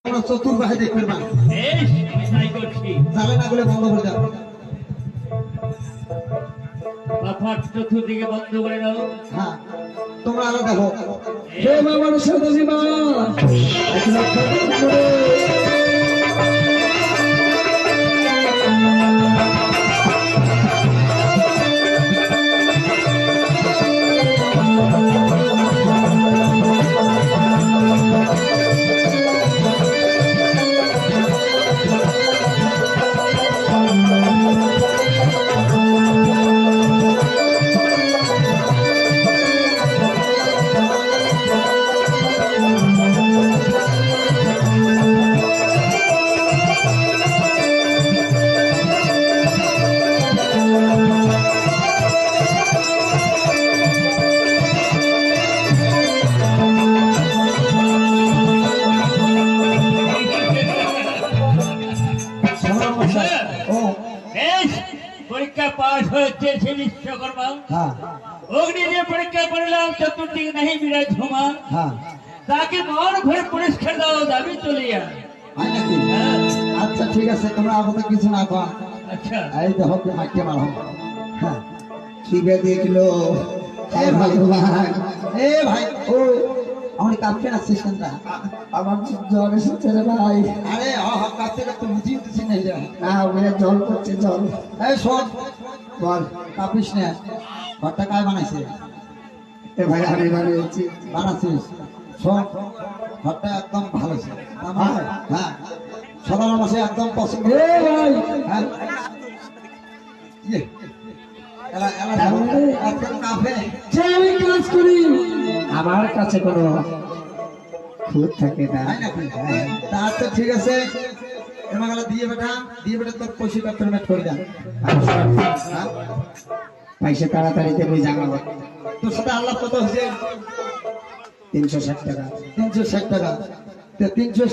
চতুর্পাশে দেখবে না যাবে না বলে বন্ধ করে দাও চতুর্দিকে বন্ধ করে দাও। হ্যাঁ তোমরা আলো দেখো হে বাবার সাথে জীবা পরীক্ষা পাস হয়েছে সে বিশ্বকর্মা হ্যাঁ অগ্নি যে পরীক্ষা করলাম চতুর্দিকে नहीं বিরাজমান হ্যাঁ তাকে মন ভরে পুরস্কার দাও দাবি চলিয়া। হয় নাকি আচ্ছা ঠিক আছে তোমরা আপাতত কিছু না কর আচ্ছা এই দেখো কি মাইকে মারো হ্যাঁ ঠিক আছে দেখলো এ ভগবান এ ভাই ও আমার কাঁপছে না সিস্টেমটা আমার জ্বর এসেছে রে ভাই আরে কাঁপতে কাঁপতে বুঝিয়ে দিচ্ছি না এটা না ওরা জল করছে জল এই শোন বল কাঁপিস না ঘরটা কায় বানাইছে এ ভাই আমি বানিয়েছি বানাচ্ছিস শোন ঘরটা একদম ভালো ছিল হ্যাঁ সবার মাসে একদম পছন্দ এ ভাই হ্যাঁ ইয়ে, একদম কাঁপে যে আমি কাজ করি আমার কাছে কোনো খুঁত থাকে না তাই নাকি তা আচ্ছা ঠিক আছে এবার গেলে দিয়ে বেটা তোর পয়সাটা পেমেন্ট করে দেন হ্যাঁ পয়সা তাড়াতাড়ি দেবো জানাবো তোর সাথে আল্লাহ কত হয়েছে 360 টাকা 360 টাকা 360